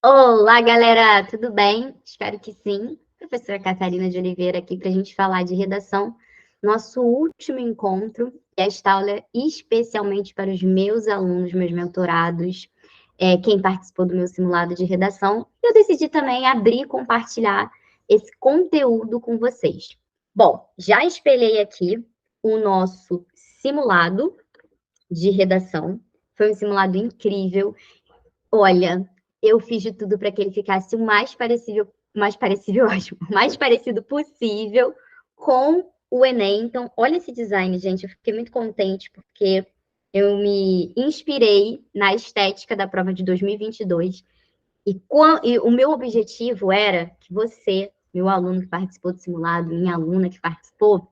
Olá, galera, tudo bem? Espero que sim. Professora Catarina de Oliveira aqui para a gente falar de redação. Nosso último encontro, e esta aula é especialmente para os meus alunos, meus mentorados, quem participou do meu simulado de redação. Eu decidi também abrir e compartilhar esse conteúdo com vocês. Bom, já espelhei aqui o nosso simulado de redação. Foi um simulado incrível. Olha, eu fiz de tudo para que ele ficasse o ótimo, o mais parecido possível com o Enem. Então, olha esse design, gente. Eu fiquei muito contente porque eu me inspirei na estética da prova de 2022 e o meu objetivo era que você, meu aluno que participou do simulado, minha aluna que participou,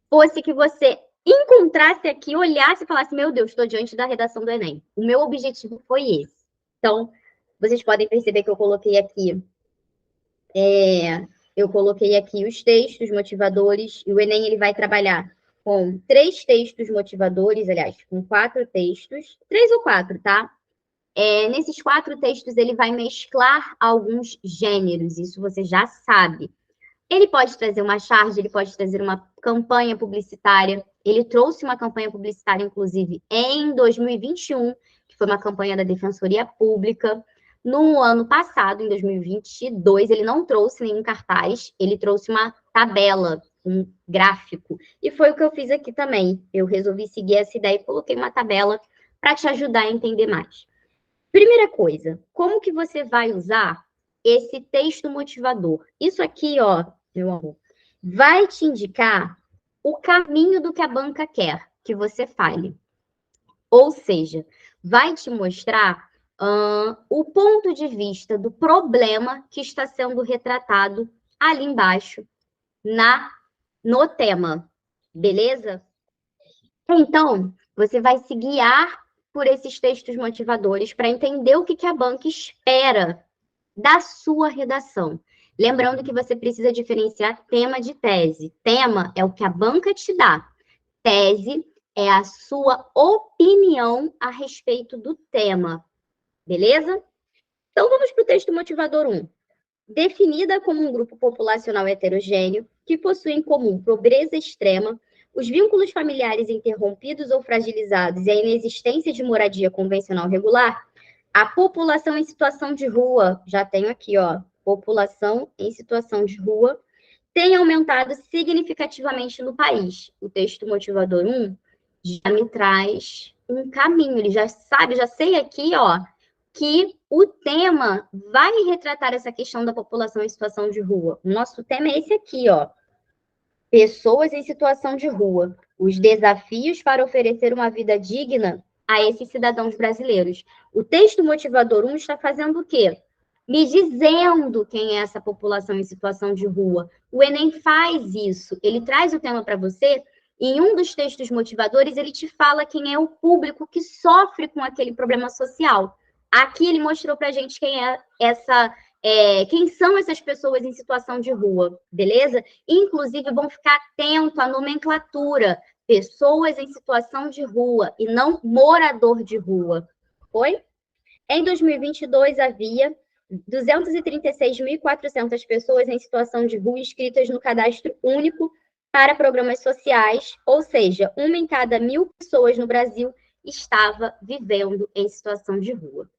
fosse que você encontrasse aqui, olhasse e falasse: Meu Deus, estou diante da redação do Enem. O meu objetivo foi esse. Então, vocês podem perceber que eu coloquei aqui os textos motivadores, e o Enem ele vai trabalhar com 3 textos motivadores, aliás, com 4 textos, 3 ou 4, tá? Nesses 4 textos, ele vai mesclar alguns gêneros, isso você já sabe. Ele pode trazer uma charge, ele pode trazer uma campanha publicitária. Ele trouxe uma campanha publicitária, inclusive, em 2021, que foi uma campanha da Defensoria Pública. No ano passado, em 2022, ele não trouxe nenhum cartaz, ele trouxe uma tabela, um gráfico. E foi o que eu fiz aqui também. Eu resolvi seguir essa ideia e coloquei uma tabela para te ajudar a entender mais. Primeira coisa, como que você vai usar esse texto motivador? Isso aqui, ó, meu amor, vai te indicar o caminho do que a banca quer que você fale. Ou seja, vai te mostrar o ponto de vista do problema que está sendo retratado ali embaixo no tema, beleza? Então, você vai se guiar por esses textos motivadores para entender o que a banca espera da sua redação. Lembrando que você precisa diferenciar tema de tese. Tema é o que a banca te dá. Tese é a sua opinião a respeito do tema. Beleza? Então, vamos para o texto motivador 1. Definida como um grupo populacional heterogêneo que possui em comum pobreza extrema, os vínculos familiares interrompidos ou fragilizados e a inexistência de moradia convencional regular, a população em situação de rua, já tenho aqui, ó, população em situação de rua, tem aumentado significativamente no país. O texto motivador 1 já me traz um caminho, ele já sabe, já sei aqui, ó, que o tema vai retratar essa questão da população em situação de rua. O nosso tema é esse aqui, ó. Pessoas em situação de rua. Os desafios para oferecer uma vida digna a esses cidadãos brasileiros. O texto motivador 1 está fazendo o quê? Me dizendo quem é essa população em situação de rua. O Enem faz isso. Ele traz o tema para você e em um dos textos motivadores, ele te fala quem é o público que sofre com aquele problema social. Aqui ele mostrou para a gente quem são essas pessoas em situação de rua, beleza? Inclusive, vão ficar atento à nomenclatura. Pessoas em situação de rua e não morador de rua. Foi? Em 2022, havia 236.400 pessoas em situação de rua inscritas no cadastro único para programas sociais, ou seja, 1 em cada 1.000 pessoas no Brasil estava vivendo em situação de rua.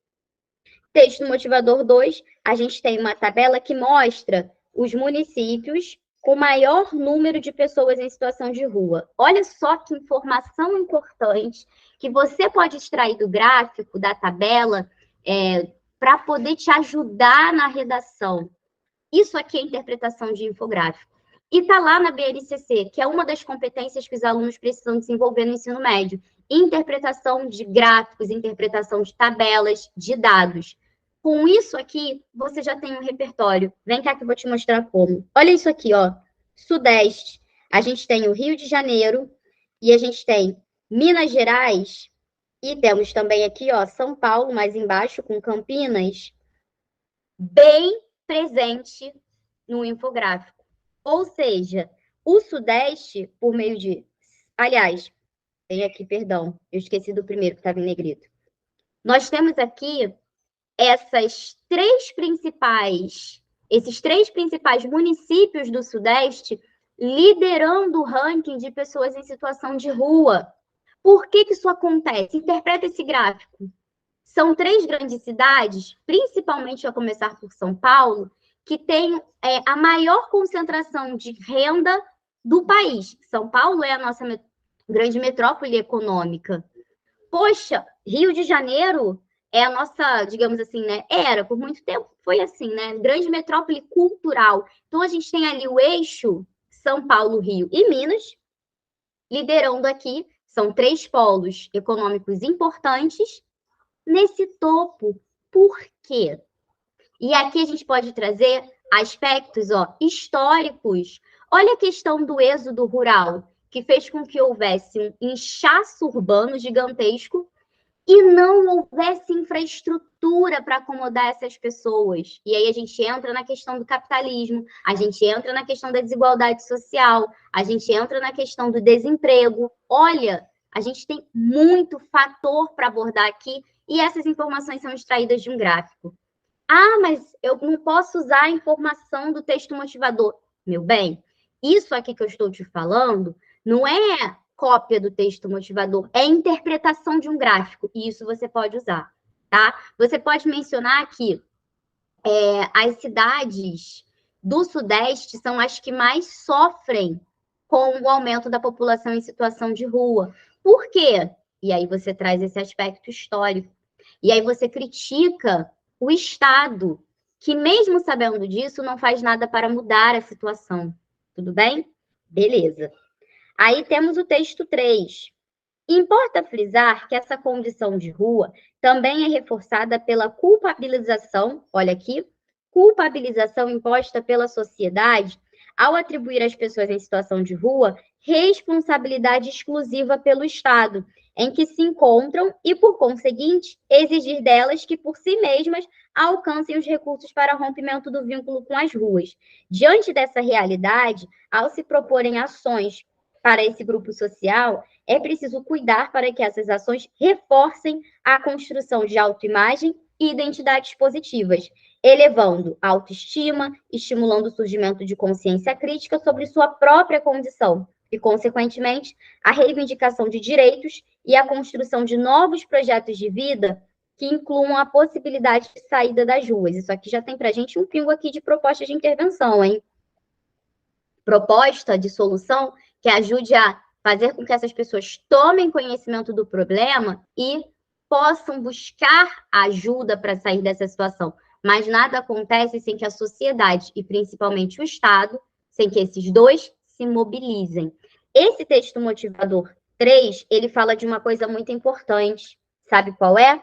Texto motivador 2, a gente tem uma tabela que mostra os municípios com maior número de pessoas em situação de rua. Olha só que informação importante que você pode extrair do gráfico, da tabela, para poder te ajudar na redação. Isso aqui é interpretação de infográfico. E está lá na BNCC, que é uma das competências que os alunos precisam desenvolver no ensino médio. Interpretação de gráficos, interpretação de tabelas, de dados. Com isso aqui, você já tem um repertório. Vem cá que eu vou te mostrar como. Olha isso aqui, ó. Sudeste. A gente tem o Rio de Janeiro e a gente tem Minas Gerais e temos também aqui, ó, São Paulo, mais embaixo, com Campinas, bem presente no infográfico. Ou seja, o Sudeste, por meio de... Aliás, tem aqui, perdão, eu esqueci do primeiro que estava em negrito. Nós temos aqui esses três principais municípios do Sudeste liderando o ranking de pessoas em situação de rua. Por que isso acontece? Interpreta esse gráfico. São três grandes cidades, principalmente a começar por São Paulo, que tem a maior concentração de renda do país. São Paulo é a nossa grande metrópole econômica. Poxa, Rio de Janeiro é a nossa, digamos assim, né? Era, por muito tempo, foi assim, né? Grande metrópole cultural. Então, a gente tem ali o eixo São Paulo, Rio e Minas, liderando aqui. São três polos econômicos importantes nesse topo. Por quê? E aqui a gente pode trazer aspectos históricos. Olha a questão do êxodo rural, que fez com que houvesse um inchaço urbano gigantesco e não houvesse infraestrutura para acomodar essas pessoas. E aí a gente entra na questão do capitalismo, a gente entra na questão da desigualdade social, a gente entra na questão do desemprego. Olha, a gente tem muito fator para abordar aqui e essas informações são extraídas de um gráfico. Ah, mas eu não posso usar a informação do texto motivador. Meu bem, isso aqui que eu estou te falando não é cópia do texto motivador, é interpretação de um gráfico, e isso você pode usar, tá? Você pode mencionar que as cidades do Sudeste são as que mais sofrem com o aumento da população em situação de rua. Por quê? E aí você traz esse aspecto histórico. E aí você critica o Estado, que mesmo sabendo disso, não faz nada para mudar a situação. Tudo bem? Beleza. Aí temos o texto 3. Importa frisar que essa condição de rua também é reforçada pela culpabilização, olha aqui, culpabilização imposta pela sociedade ao atribuir às pessoas em situação de rua responsabilidade exclusiva pelo Estado, em que se encontram e, por conseguinte, exigir delas que, por si mesmas, alcancem os recursos para rompimento do vínculo com as ruas. Diante dessa realidade, ao se proporem ações para esse grupo social, é preciso cuidar para que essas ações reforcem a construção de autoimagem e identidades positivas, elevando a autoestima, estimulando o surgimento de consciência crítica sobre sua própria condição e, consequentemente, a reivindicação de direitos e a construção de novos projetos de vida que incluam a possibilidade de saída das ruas. Isso aqui já tem para a gente um pingo aqui de proposta de intervenção, hein? Proposta de solução que ajude a fazer com que essas pessoas tomem conhecimento do problema e possam buscar ajuda para sair dessa situação. Mas nada acontece sem que a sociedade, e principalmente o Estado, sem que esses dois se mobilizem. Esse texto motivador 3, ele fala de uma coisa muito importante. Sabe qual é?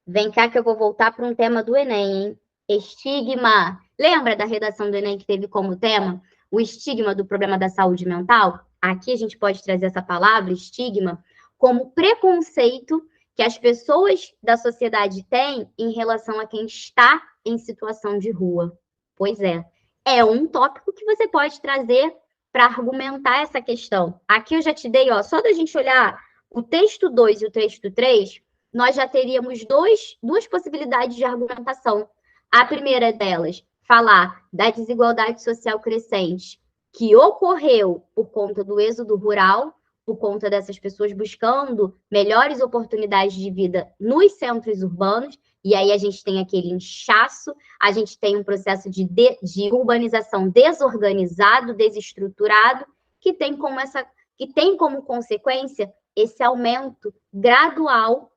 Vem cá que eu vou voltar para um tema do Enem, hein? Estigma. Lembra da redação do Enem que teve como tema o estigma do problema da saúde mental? Aqui a gente pode trazer essa palavra, estigma, como preconceito que as pessoas da sociedade têm em relação a quem está em situação de rua. Pois é um tópico que você pode trazer para argumentar essa questão. Aqui eu já te dei, só da gente olhar o texto 2 e o texto 3, nós já teríamos duas possibilidades de argumentação. A primeira delas, falar da desigualdade social crescente que ocorreu por conta do êxodo rural, por conta dessas pessoas buscando melhores oportunidades de vida nos centros urbanos, e aí a gente tem aquele inchaço, a gente tem um processo de urbanização desorganizado, desestruturado, que tem como consequência esse aumento gradual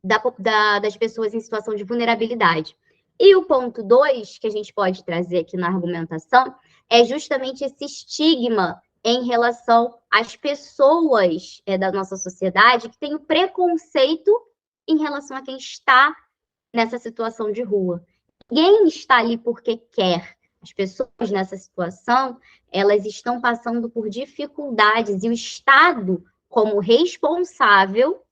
das pessoas em situação de vulnerabilidade. E o ponto 2, que a gente pode trazer aqui na argumentação, é justamente esse estigma em relação às pessoas da nossa sociedade que tem o preconceito em relação a quem está nessa situação de rua. Ninguém está ali porque quer. As pessoas nessa situação, elas estão passando por dificuldades e o Estado, como responsável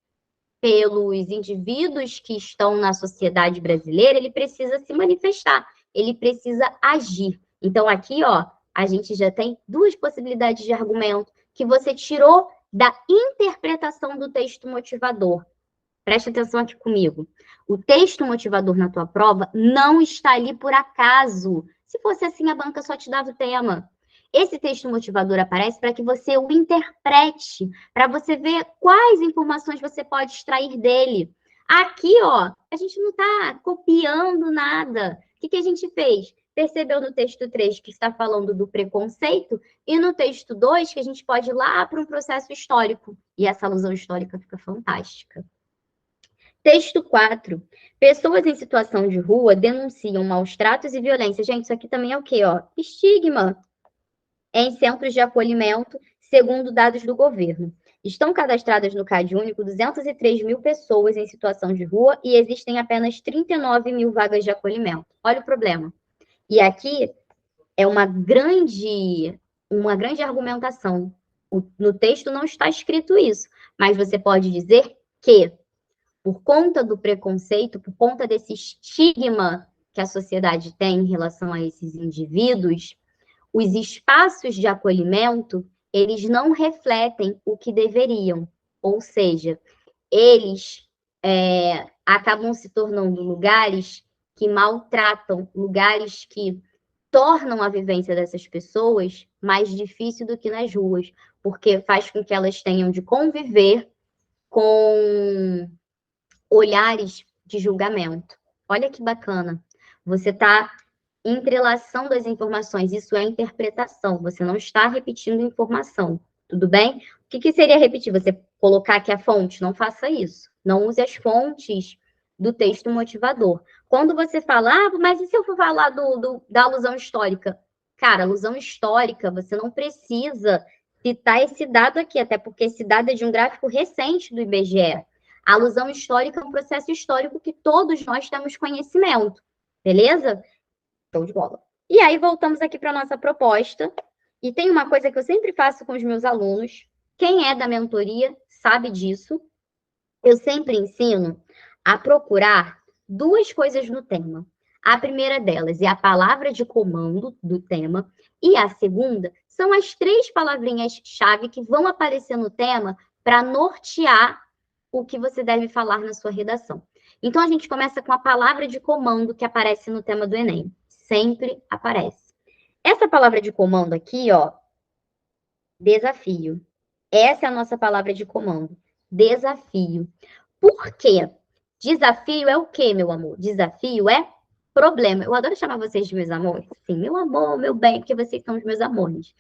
pelos indivíduos que estão na sociedade brasileira, ele precisa se manifestar, ele precisa agir. Então, aqui, a gente já tem duas possibilidades de argumento que você tirou da interpretação do texto motivador, preste atenção aqui comigo. O texto motivador na tua prova não está ali por acaso. Se fosse assim, a banca só te dava o tema. Esse texto motivador aparece para que você o interprete, para você ver quais informações você pode extrair dele. Aqui, ó, a gente não está copiando nada. O que a gente fez? Percebeu no texto 3 que está falando do preconceito e no texto 2 que a gente pode ir lá para um processo histórico. E essa alusão histórica fica fantástica. Texto 4. Pessoas em situação de rua denunciam maus tratos e violência. Gente, isso aqui também é o quê? Ó? Estigma em centros de acolhimento, segundo dados do governo. Estão cadastradas no CadÚnico 203 mil pessoas em situação de rua e existem apenas 39 mil vagas de acolhimento. Olha o problema. E aqui é uma grande argumentação. No texto não está escrito isso, mas você pode dizer que, por conta do preconceito, por conta desse estigma que a sociedade tem em relação a esses indivíduos, os espaços de acolhimento, eles não refletem o que deveriam. Ou seja, eles acabam se tornando lugares que maltratam, lugares que tornam a vivência dessas pessoas mais difícil do que nas ruas, porque faz com que elas tenham de conviver com olhares de julgamento. Olha que bacana. Você está entrelaçando as informações, isso é interpretação, você não está repetindo informação, tudo bem? O que seria repetir? Você colocar aqui a fonte, não faça isso. Não use as fontes do texto motivador. Quando você fala, mas e se eu for falar da alusão histórica? Cara, alusão histórica, você não precisa citar esse dado aqui, até porque esse dado é de um gráfico recente do IBGE. A alusão histórica é um processo histórico que todos nós temos conhecimento, beleza? Show de bola. E aí, voltamos aqui para a nossa proposta. E tem uma coisa que eu sempre faço com os meus alunos. Quem é da mentoria sabe disso. Eu sempre ensino a procurar duas coisas no tema. A primeira delas é a palavra de comando do tema. E a segunda são as 3 palavrinhas-chave que vão aparecer no tema para nortear o que você deve falar na sua redação. Então, a gente começa com a palavra de comando que aparece no tema do Enem. Sempre aparece. Essa palavra de comando aqui, ó, desafio. Essa é a nossa palavra de comando. Desafio. Por quê? Desafio é o quê, meu amor? Desafio é problema. Eu adoro chamar vocês de meus amores. Sim, meu amor, meu bem, porque vocês são os meus amores.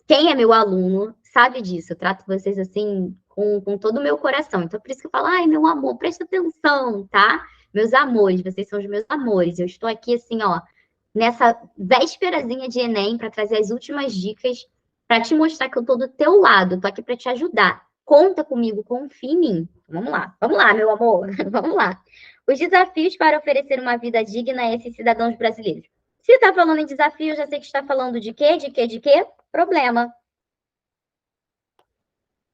Quem é meu aluno sabe disso. Eu trato vocês assim com todo o meu coração. Então, por isso que eu falo, ai, meu amor, presta atenção, tá? Meus amores, vocês são os meus amores. Eu estou aqui assim, ó, nessa vésperazinha de Enem para trazer as últimas dicas para te mostrar que eu estou do teu lado, estou aqui para te ajudar. Conta comigo, confia em mim. Vamos lá, meu amor, vamos lá. Os desafios para oferecer uma vida digna a esses cidadãos brasileiros. Se está falando em desafio, eu já sei que está falando de quê? De quê? Problema.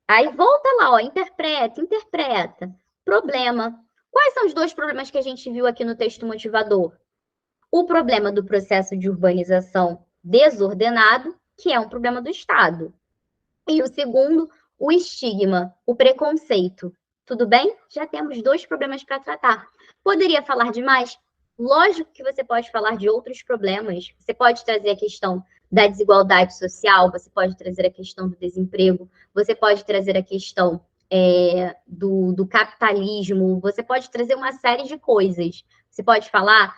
Aí volta lá, ó, interpreta. Problema. Quais são os 2 problemas que a gente viu aqui no texto motivador? O problema do processo de urbanização desordenado, que é um problema do Estado. E o segundo, o estigma, o preconceito. Tudo bem? Já temos 2 problemas para tratar. Poderia falar de mais? Lógico que você pode falar de outros problemas. Você pode trazer a questão da desigualdade social, você pode trazer a questão do desemprego, você pode trazer a questão do capitalismo, você pode trazer uma série de coisas. Você pode falar,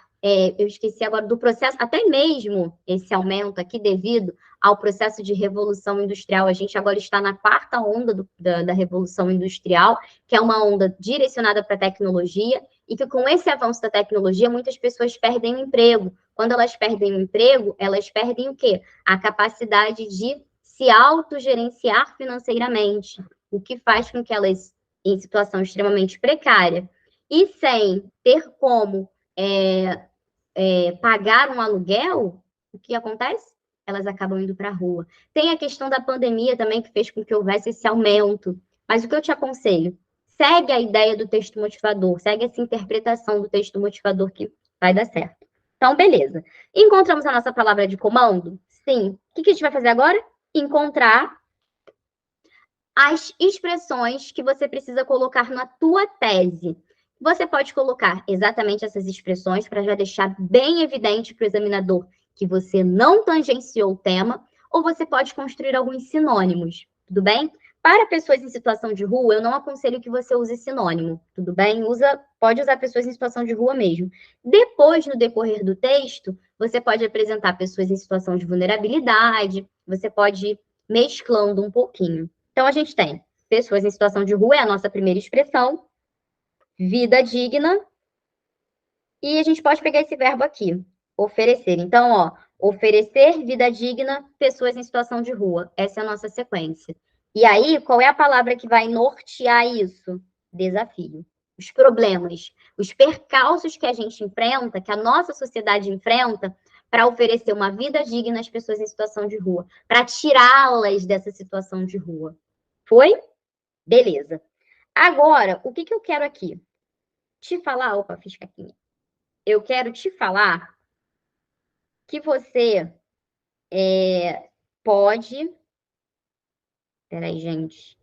eu esqueci agora, do processo, até mesmo esse aumento aqui devido ao processo de revolução industrial. A gente agora está na 4ª onda da revolução industrial, que é uma onda direcionada para a tecnologia, e que com esse avanço da tecnologia, muitas pessoas perdem o emprego. Quando elas perdem o emprego, elas perdem o quê? A capacidade de se autogerenciar financeiramente, o que faz com que elas, em situação extremamente precária, e sem ter como pagar um aluguel, o que acontece? Elas acabam indo para a rua. Tem a questão da pandemia também, que fez com que houvesse esse aumento. Mas o que eu te aconselho? Segue a ideia do texto motivador, segue essa interpretação do texto motivador que vai dar certo. Então, beleza. Encontramos a nossa palavra de comando? Sim. O que a gente vai fazer agora? Encontrar as expressões que você precisa colocar na tua tese. Você pode colocar exatamente essas expressões para já deixar bem evidente para o examinador que você não tangenciou o tema, ou você pode construir alguns sinônimos, tudo bem? Para pessoas em situação de rua, eu não aconselho que você use sinônimo, tudo bem? Pode usar pessoas em situação de rua mesmo. Depois, no decorrer do texto, você pode apresentar pessoas em situação de vulnerabilidade, você pode ir mesclando um pouquinho. Então, a gente tem pessoas em situação de rua, é a nossa primeira expressão, vida digna, e a gente pode pegar esse verbo aqui, oferecer. Então, ó, oferecer vida digna, pessoas em situação de rua. Essa é a nossa sequência. E aí, qual é a palavra que vai nortear isso? Desafio. Os problemas, os percalços que a gente enfrenta, que a nossa sociedade enfrenta, para oferecer uma vida digna às pessoas em situação de rua, para tirá-las dessa situação de rua. Foi? Beleza. Agora, o que eu quero aqui? Te falar, opa, fiz caquinha. Eu quero te falar que você pode. Peraí, gente.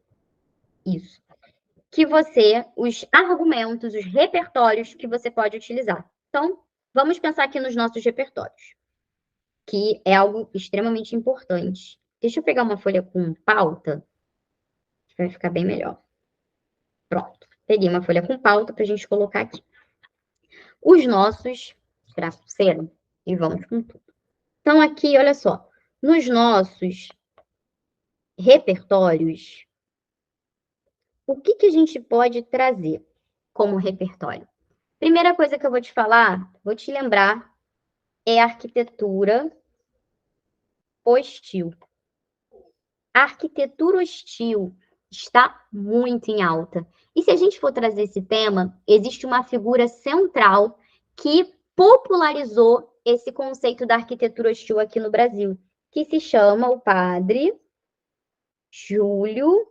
Isso. Que você, os argumentos, os repertórios que você pode utilizar. Então, vamos pensar aqui nos nossos repertórios, que é algo extremamente importante. Deixa eu pegar uma folha com pauta, que vai ficar bem melhor. Pronto. Peguei uma folha com pauta para a gente colocar aqui. Os nossos. Tirar a pulseira e vamos com tudo. Então, aqui, olha só. Nos nossos repertórios, o que a gente pode trazer como repertório? Primeira coisa que eu vou te falar, vou te lembrar, é a arquitetura hostil. A arquitetura hostil está muito em alta. E se a gente for trazer esse tema, existe uma figura central que popularizou esse conceito da arquitetura hostil aqui no Brasil, que se chama o padre Júlio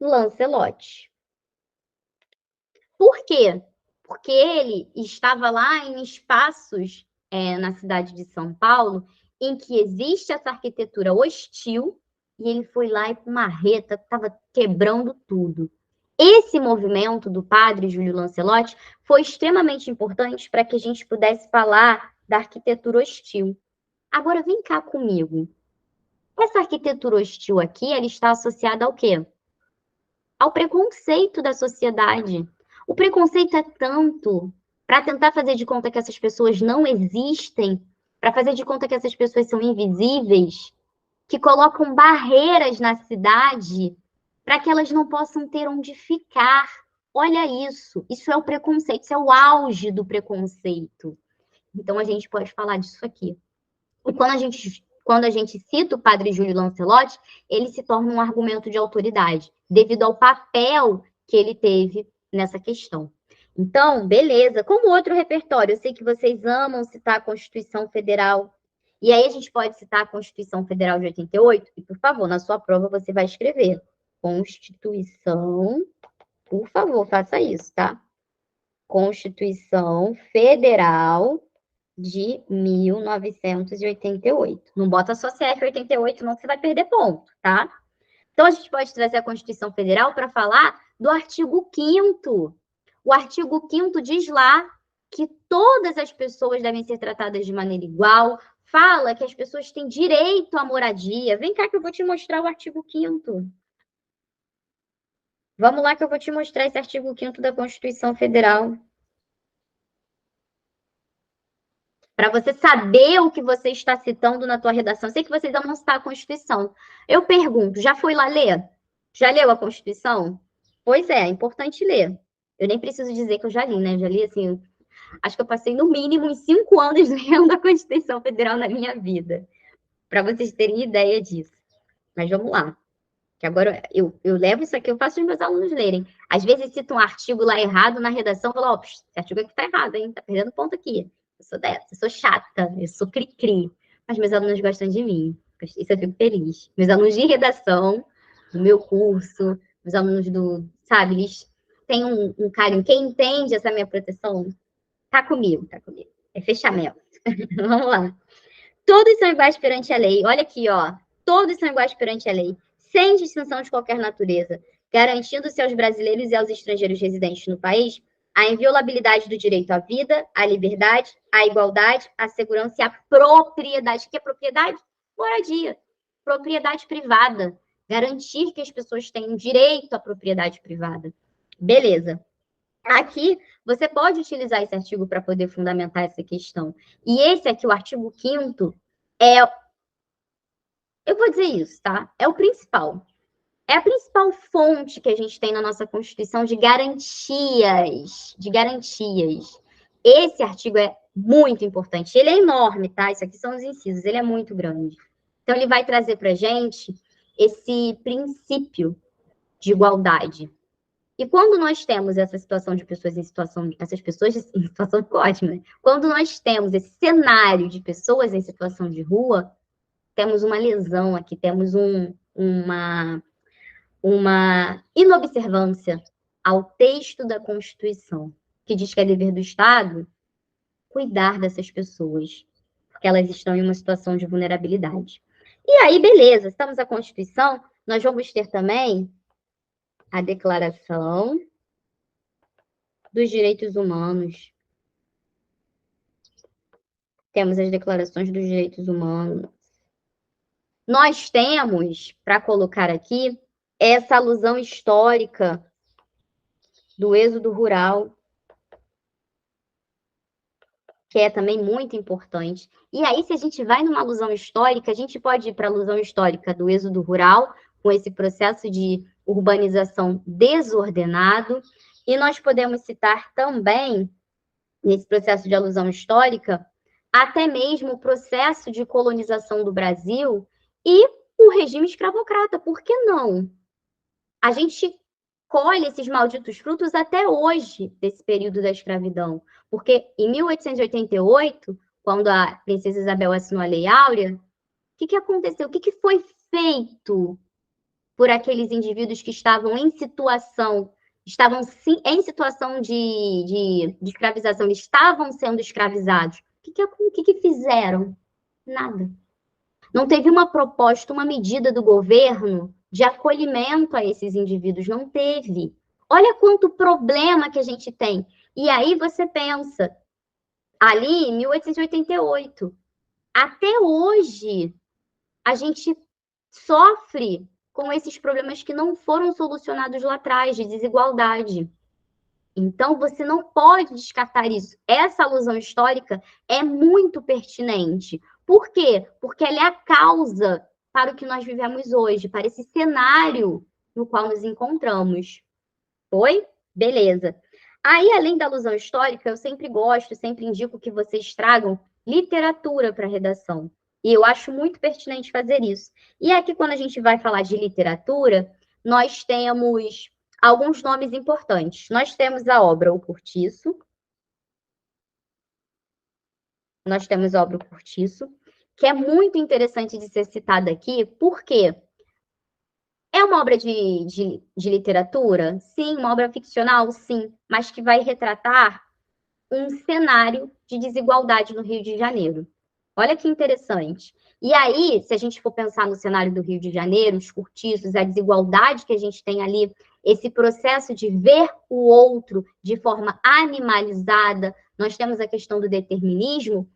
Lancelotti. Por quê? Porque ele estava lá em espaços na cidade de São Paulo em que existe essa arquitetura hostil e ele foi lá e com uma reta estava quebrando tudo. Esse movimento do padre Júlio Lancelotti foi extremamente importante para que a gente pudesse falar da arquitetura hostil. Agora vem cá comigo. Essa arquitetura hostil aqui, ela está associada ao quê? Ao preconceito da sociedade. O preconceito é tanto para tentar fazer de conta que essas pessoas não existem, para fazer de conta que essas pessoas são invisíveis, que colocam barreiras na cidade para que elas não possam ter onde ficar. Olha isso é o preconceito, isso é o auge do preconceito. Então a gente pode falar disso aqui. E quando a gente cita o padre Júlio Lancelotti, ele se torna um argumento de autoridade, devido ao papel que ele teve nessa questão. Então, beleza. Como outro repertório, eu sei que vocês amam citar a Constituição Federal. E aí a gente pode citar a Constituição Federal de 88. E, por favor, na sua prova você vai escrever Constituição, por favor, faça isso, tá? Constituição Federal de 1988. Não bota só CF 88, não, que você vai perder ponto, tá? Então, a gente pode trazer a Constituição Federal para falar do artigo 5º. O artigo 5º diz lá que todas as pessoas devem ser tratadas de maneira igual, fala que as pessoas têm direito à moradia. Vem cá que eu vou te mostrar o artigo 5º. Vamos lá que eu vou te mostrar esse artigo 5º da Constituição Federal. Para você saber o que você está citando na tua redação. Eu sei que vocês vão citar a Constituição. Eu pergunto, já foi lá ler? Já leu a Constituição? Pois é importante ler. Eu nem preciso dizer que eu já li, né? Já li, assim, acho que eu passei no mínimo uns 5 anos lendo a Constituição Federal na minha vida. Para vocês terem ideia disso. Mas vamos lá. Que agora eu levo isso aqui, eu faço os meus alunos lerem. Às vezes cito um artigo lá errado na redação, eu falo, ó, esse artigo aqui tá errado, hein? Tá perdendo ponto aqui. Eu sou dessa, eu sou chata, eu sou cri-cri. Mas meus alunos gostam de mim. Isso eu fico feliz. Meus alunos de redação, do meu curso, meus alunos sabe, eles têm um carinho. Quem entende essa minha proteção, tá comigo, tá comigo. É fechamento. Vamos lá. Todos são iguais perante a lei. Olha aqui, ó. Todos são iguais perante a lei. sem distinção de qualquer natureza, garantindo-se aos brasileiros e aos estrangeiros residentes no país a inviolabilidade do direito à vida, à liberdade, à igualdade, à segurança e à propriedade. O que é propriedade? Moradia. Propriedade privada. Garantir que as pessoas tenham direito à propriedade privada. Beleza. Aqui, você pode utilizar esse artigo para poder fundamentar essa questão. E esse aqui, o artigo 5º, eu vou dizer isso, tá? É o principal. É a principal fonte que a gente tem na nossa Constituição de garantias. Esse artigo é muito importante. Ele é enorme, tá? Isso aqui são os incisos, ele é muito grande. Então, ele vai trazer para a gente esse princípio de igualdade. E quando nós temos essa situação de pessoas em situação... Essas pessoas em situação de ótima, né? Quando nós temos esse cenário de pessoas em situação de rua, temos uma lesão aqui, temos uma inobservância ao texto da Constituição, que diz que é dever do Estado cuidar dessas pessoas, porque elas estão em uma situação de vulnerabilidade. E aí, beleza, estamos na Constituição, nós vamos ter também a Declaração dos Direitos Humanos. Temos as declarações dos direitos humanos. Nós temos, para colocar aqui, essa alusão histórica do êxodo rural, que é também muito importante. E aí, se a gente vai numa alusão histórica, a gente pode ir para a alusão histórica do êxodo rural, com esse processo de urbanização desordenado, e nós podemos citar também, nesse processo de alusão histórica, até mesmo o processo de colonização do Brasil e o regime escravocrata. Por que não? A gente colhe esses malditos frutos até hoje, desse período da escravidão. Porque em 1888, quando a princesa Isabel assinou a Lei Áurea, o que aconteceu? O que foi feito por aqueles indivíduos que estavam em situação de escravização, eles estavam sendo escravizados? O que fizeram? Nada. Não teve uma proposta, uma medida do governo de acolhimento a esses indivíduos, não teve. Olha quanto problema que a gente tem. E aí você pensa, ali em 1888, até hoje, a gente sofre com esses problemas que não foram solucionados lá atrás, de desigualdade. Então, você não pode descartar isso. Essa alusão histórica é muito pertinente. Por quê? Porque ela é a causa para o que nós vivemos hoje, para esse cenário no qual nos encontramos. Foi? Beleza. Aí, além da alusão histórica, eu sempre indico que vocês tragam literatura para a redação. E eu acho muito pertinente fazer isso. E aqui, quando a gente vai falar de literatura, nós temos alguns nomes importantes. Nós temos a obra O Cortiço. Que é muito interessante de ser citada aqui, porque é uma obra de literatura? Sim. Uma obra ficcional? Sim. Mas que vai retratar um cenário de desigualdade no Rio de Janeiro. Olha que interessante. E aí, se a gente for pensar no cenário do Rio de Janeiro, os cortiços, a desigualdade que a gente tem ali, esse processo de ver o outro de forma animalizada, nós temos a questão do determinismo,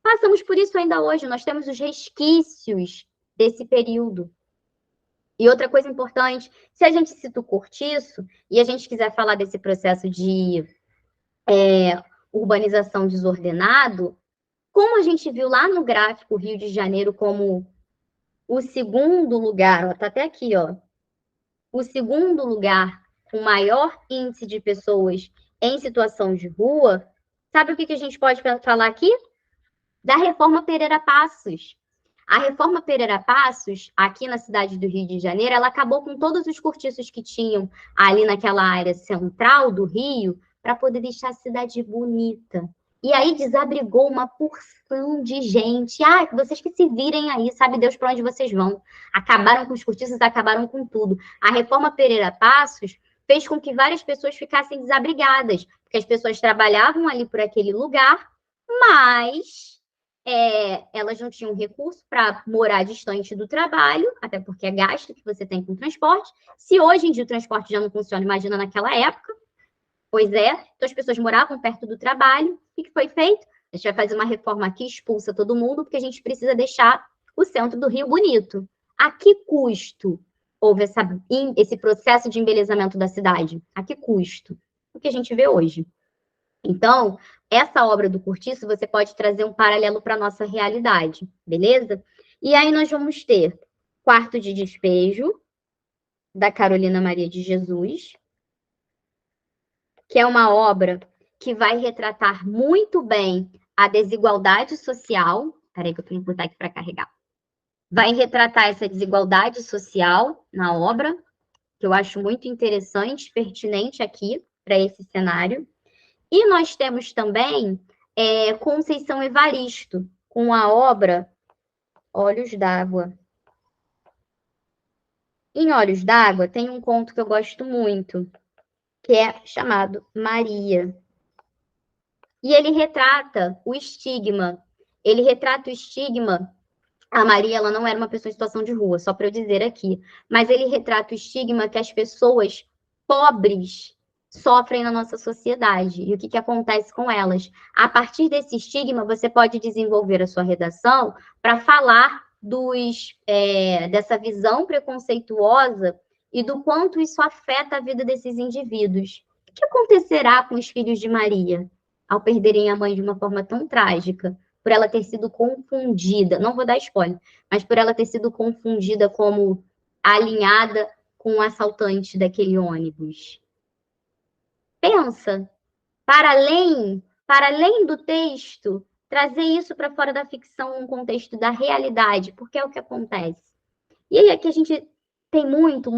passamos por isso ainda hoje, nós temos os resquícios desse período. E outra coisa importante, se a gente cita o cortiço, e a gente quiser falar desse processo de urbanização desordenado, como a gente viu lá no gráfico Rio de Janeiro como o segundo lugar, está até aqui, ó, o segundo lugar com maior índice de pessoas em situação de rua, sabe o que a gente pode falar aqui? Da Reforma Pereira Passos. A Reforma Pereira Passos, aqui na cidade do Rio de Janeiro, ela acabou com todos os cortiços que tinham ali naquela área central do Rio, para poder deixar a cidade bonita. E aí desabrigou uma porção de gente. Vocês que se virem aí, sabe Deus para onde vocês vão. Acabaram com os cortiços, acabaram com tudo. A Reforma Pereira Passos fez com que várias pessoas ficassem desabrigadas, porque as pessoas trabalhavam ali por aquele lugar, mas elas não tinham recurso para morar distante do trabalho, até porque é gasto que você tem com transporte. Se hoje em dia o transporte já não funciona, imagina naquela época. Pois é, então as pessoas moravam perto do trabalho. O que foi feito? A gente vai fazer uma reforma aqui, expulsa todo mundo, porque a gente precisa deixar o centro do Rio bonito. A que custo houve esse processo de embelezamento da cidade? A que custo? O que a gente vê hoje. Então, essa obra do Cortiço, você pode trazer um paralelo para a nossa realidade, beleza? E aí nós vamos ter Quarto de Despejo, da Carolina Maria de Jesus, que é uma obra que vai retratar muito bem a desigualdade social. Peraí que eu tenho que botar aqui para carregar. Vai retratar essa desigualdade social na obra, que eu acho muito interessante, pertinente aqui para esse cenário. E nós temos também Conceição Evaristo, com a obra Olhos d'Água. Em Olhos d'Água tem um conto que eu gosto muito, que é chamado Maria. E ele retrata o estigma. Ele retrata o estigma. A Maria, ela não era uma pessoa em situação de rua, só para eu dizer aqui. Mas ele retrata o estigma que as pessoas pobres sofrem na nossa sociedade. E o que acontece com elas? A partir desse estigma, você pode desenvolver a sua redação para falar dessa visão preconceituosa e do quanto isso afeta a vida desses indivíduos. O que acontecerá com os filhos de Maria ao perderem a mãe de uma forma tão trágica? Por ela ter sido confundida, não vou dar spoiler, mas por ela ter sido confundida como alinhada com o assaltante daquele ônibus. Pensa, para além do texto, trazer isso para fora da ficção num contexto da realidade, porque é o que acontece. E aí aqui a gente tem muito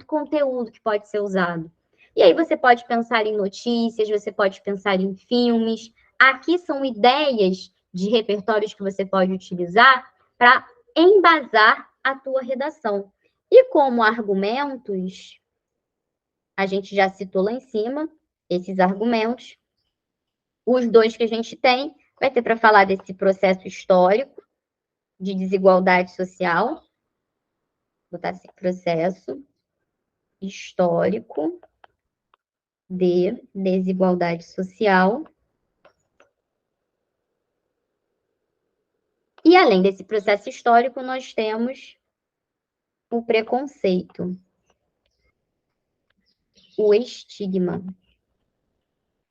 conteúdo que pode ser usado. E aí você pode pensar em notícias, você pode pensar em filmes. Aqui são ideias de repertórios que você pode utilizar para embasar a tua redação. E como argumentos, a gente já citou lá em cima esses argumentos. Os dois que a gente tem, vai ter para falar desse processo histórico de desigualdade social. Vou botar assim, processo histórico de desigualdade social. E além desse processo histórico, nós temos o preconceito, o estigma.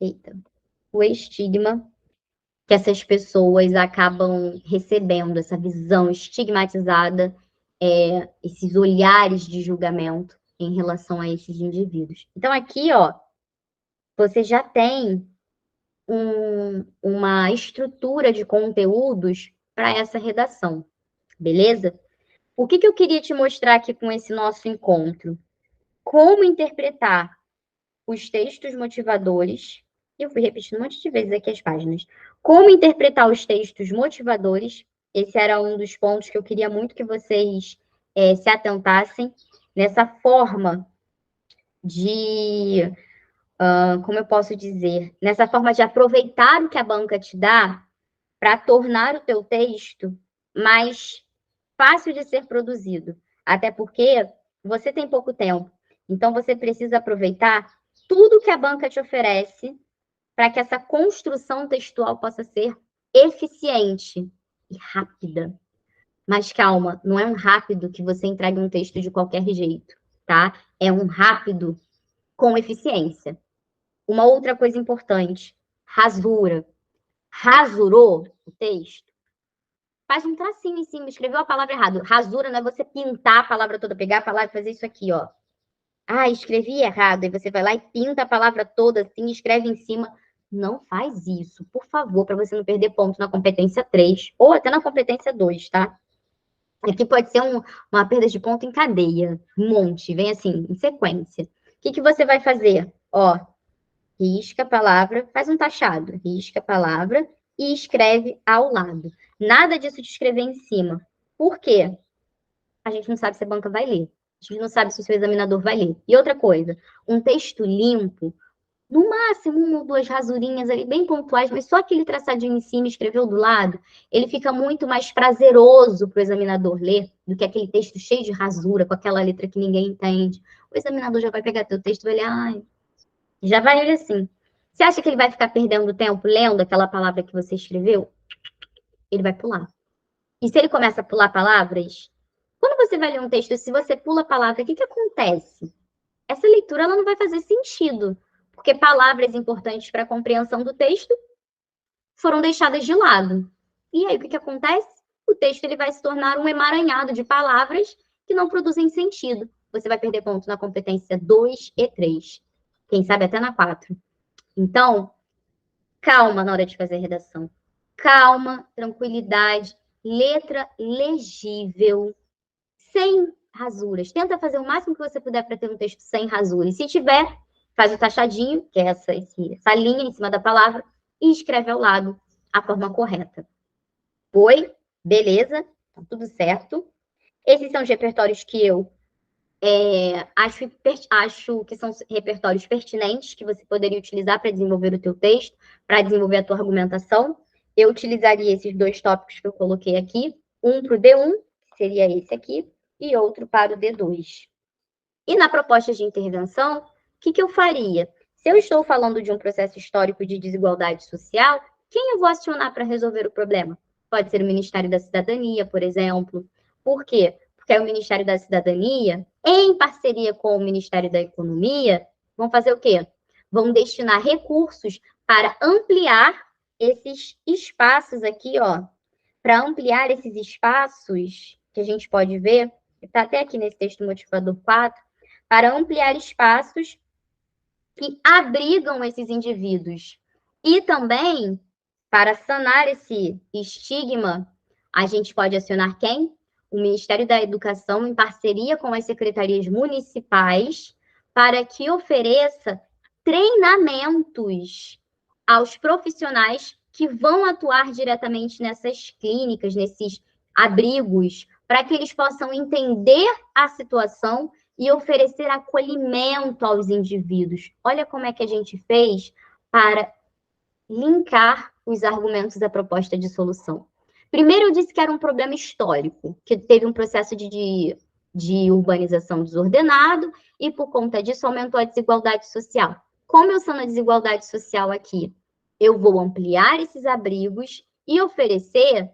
Eita. O estigma que essas pessoas acabam recebendo, essa visão estigmatizada, esses olhares de julgamento em relação a esses indivíduos. Então, aqui, ó, você já tem uma estrutura de conteúdos para essa redação, beleza? O que eu queria te mostrar aqui com esse nosso encontro? Como interpretar os textos motivadores. Eu fui repetindo um monte de vezes aqui as páginas. Como interpretar os textos motivadores. Esse era um dos pontos que eu queria muito que vocês se atentassem nessa forma de, como eu posso dizer, nessa forma de aproveitar o que a banca te dá para tornar o teu texto mais fácil de ser produzido. Até porque você tem pouco tempo. Então, você precisa aproveitar tudo que a banca te oferece para que essa construção textual possa ser eficiente e rápida. Mas calma, não é um rápido que você entregue um texto de qualquer jeito, tá? É um rápido com eficiência. Uma outra coisa importante, rasura. Rasurou o texto? Faz um tracinho em cima, escreveu a palavra errada. Rasura não é você pintar a palavra toda, pegar a palavra e fazer isso aqui, ó. Ah, escrevi errado. Aí você vai lá e pinta a palavra toda assim, escreve em cima. Não faz isso, por favor, para você não perder ponto na competência 3 ou até na competência 2, tá? Aqui pode ser uma perda de ponto em cadeia, um monte, vem assim, em sequência. O que você vai fazer? Ó, risca a palavra, faz um taxado, risca a palavra e escreve ao lado. Nada disso de escrever em cima. Por quê? A gente não sabe se a banca vai ler. A gente não sabe se o seu examinador vai ler. E outra coisa, um texto limpo, no máximo, uma ou duas rasurinhas ali, bem pontuais, mas só aquele traçadinho em cima, escreveu do lado, ele fica muito mais prazeroso para o examinador ler do que aquele texto cheio de rasura, com aquela letra que ninguém entende. O examinador já vai pegar teu texto e vai ler, ai, já vai ler assim. Você acha que ele vai ficar perdendo tempo lendo aquela palavra que você escreveu? Ele vai pular. E se ele começa a pular palavras, quando você vai ler um texto, se você pula a palavra, o que acontece? Essa leitura ela não vai fazer sentido, porque palavras importantes para a compreensão do texto foram deixadas de lado. E aí, o que acontece? O texto ele vai se tornar um emaranhado de palavras que não produzem sentido. Você vai perder ponto na competência 2 e 3. Quem sabe até na 4. Então, calma na hora de fazer a redação. Calma, tranquilidade, letra legível, sem rasuras. Tenta fazer o máximo que você puder para ter um texto sem rasuras. Se tiver, faz o taxadinho, que é essa linha em cima da palavra, e escreve ao lado a forma correta. Foi? Beleza? Tá tudo certo. Esses são os repertórios que eu acho que são repertórios pertinentes que você poderia utilizar para desenvolver o teu texto, para desenvolver a tua argumentação. Eu utilizaria esses dois tópicos que eu coloquei aqui, um para o D1, que seria esse aqui, e outro para o D2. E na proposta de intervenção, o que eu faria? Se eu estou falando de um processo histórico de desigualdade social, quem eu vou acionar para resolver o problema? Pode ser o Ministério da Cidadania, por exemplo. Por quê? Porque o Ministério da Cidadania, em parceria com o Ministério da Economia, vão fazer o quê? Vão destinar recursos para ampliar esses espaços aqui, ó. Para ampliar esses espaços, que a gente pode ver, está até aqui nesse texto motivador 4, para ampliar espaços que abrigam esses indivíduos. E também, para sanar esse estigma, a gente pode acionar quem? O Ministério da Educação, em parceria com as secretarias municipais, para que ofereça treinamentos aos profissionais que vão atuar diretamente nessas clínicas, nesses abrigos, para que eles possam entender a situação e oferecer acolhimento aos indivíduos. Olha como é que a gente fez para linkar os argumentos da proposta de solução. Primeiro, eu disse que era um problema histórico, que teve um processo de urbanização desordenado e, por conta disso, aumentou a desigualdade social. Como eu sou na desigualdade social aqui? Eu vou ampliar esses abrigos e oferecer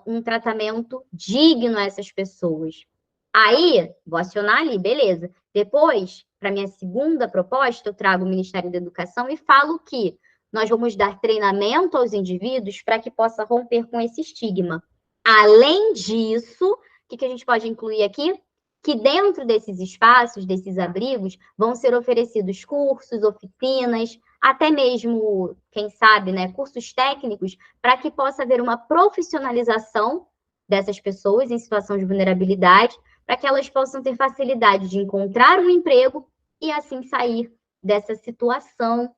um tratamento digno a essas pessoas. Aí, vou acionar ali, beleza. Depois, para minha segunda proposta, eu trago o Ministério da Educação e falo que nós vamos dar treinamento aos indivíduos para que possa romper com esse estigma. Além disso, o que a gente pode incluir aqui? Que dentro desses espaços, desses abrigos, vão ser oferecidos cursos, oficinas, até mesmo, quem sabe, né, cursos técnicos, para que possa haver uma profissionalização dessas pessoas em situação de vulnerabilidade, para que elas possam ter facilidade de encontrar um emprego e assim sair dessa situação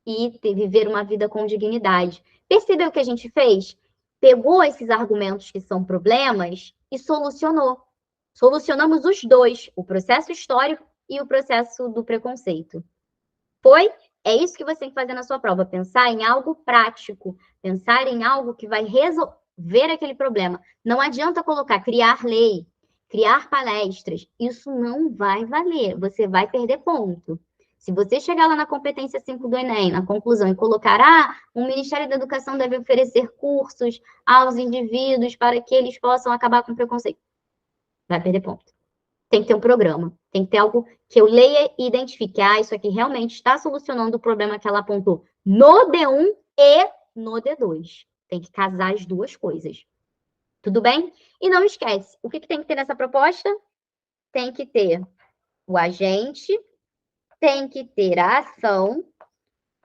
e viver uma vida com dignidade. Percebeu o que a gente fez? Pegou esses argumentos que são problemas e solucionou. Solucionamos os dois, o processo histórico e o processo do preconceito. Foi? É isso que você tem que fazer na sua prova, pensar em algo prático, pensar em algo que vai resolver aquele problema. Não adianta criar lei, criar palestras, isso não vai valer, você vai perder ponto. Se você chegar lá na competência 5 do Enem, na conclusão, e colocar, o Ministério da Educação deve oferecer cursos aos indivíduos para que eles possam acabar com o preconceito, vai perder ponto. Tem que ter um programa, tem que ter algo que eu leia e identifique, isso aqui realmente está solucionando o problema que ela apontou no D1 e no D2. Tem que casar as duas coisas. Tudo bem? E não esquece, o que tem que ter nessa proposta? Tem que ter o agente, tem que ter a ação,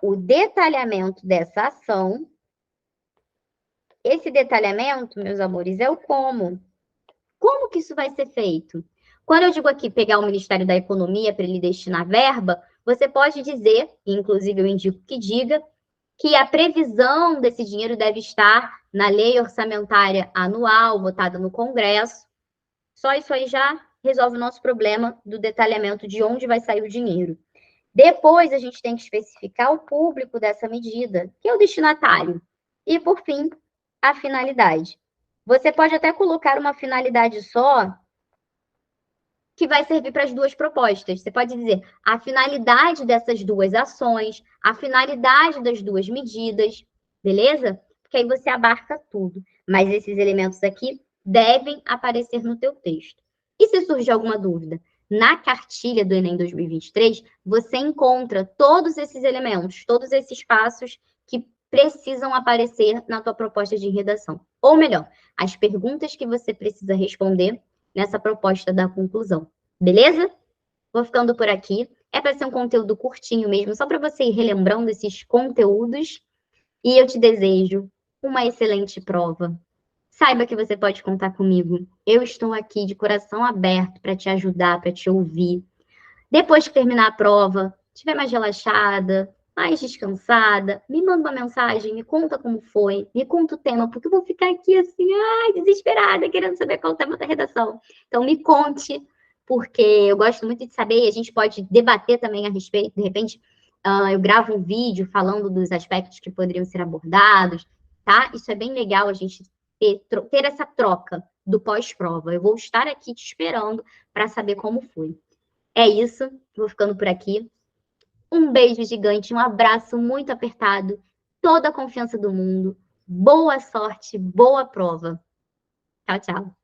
o detalhamento dessa ação. Esse detalhamento, meus amores, é o como. Como que isso vai ser feito? Quando eu digo aqui pegar o Ministério da Economia para ele destinar verba, você pode dizer, inclusive eu indico que diga, que a previsão desse dinheiro deve estar na lei orçamentária anual, votada no Congresso. Só isso aí já resolve o nosso problema do detalhamento de onde vai sair o dinheiro. Depois, a gente tem que especificar o público dessa medida, que é o destinatário. E, por fim, a finalidade. Você pode até colocar uma finalidade só que vai servir para as duas propostas. Você pode dizer a finalidade dessas duas ações, a finalidade das duas medidas, beleza? Porque aí você abarca tudo. Mas esses elementos aqui devem aparecer no teu texto. E se surgir alguma dúvida? Na cartilha do Enem 2023, você encontra todos esses elementos, todos esses passos que precisam aparecer na tua proposta de redação. Ou melhor, as perguntas que você precisa responder nessa proposta da conclusão. Beleza? Vou ficando por aqui. É para ser um conteúdo curtinho mesmo, só para você ir relembrando esses conteúdos. E eu te desejo uma excelente prova. Saiba que você pode contar comigo. Eu estou aqui de coração aberto para te ajudar, para te ouvir. Depois que terminar a prova, estiver mais relaxada, mais descansada, me manda uma mensagem, me conta como foi, me conta o tema, porque eu vou ficar aqui assim, ai, desesperada, querendo saber qual é o tema da redação. Então, me conte, porque eu gosto muito de saber e a gente pode debater também a respeito. De repente, eu gravo um vídeo falando dos aspectos que poderiam ser abordados, tá? Isso é bem legal, a gente ter essa troca do pós-prova. Eu vou estar aqui te esperando para saber como foi. É isso, vou ficando por aqui. Um beijo gigante, um abraço muito apertado, toda a confiança do mundo. Boa sorte, boa prova. Tchau, tchau.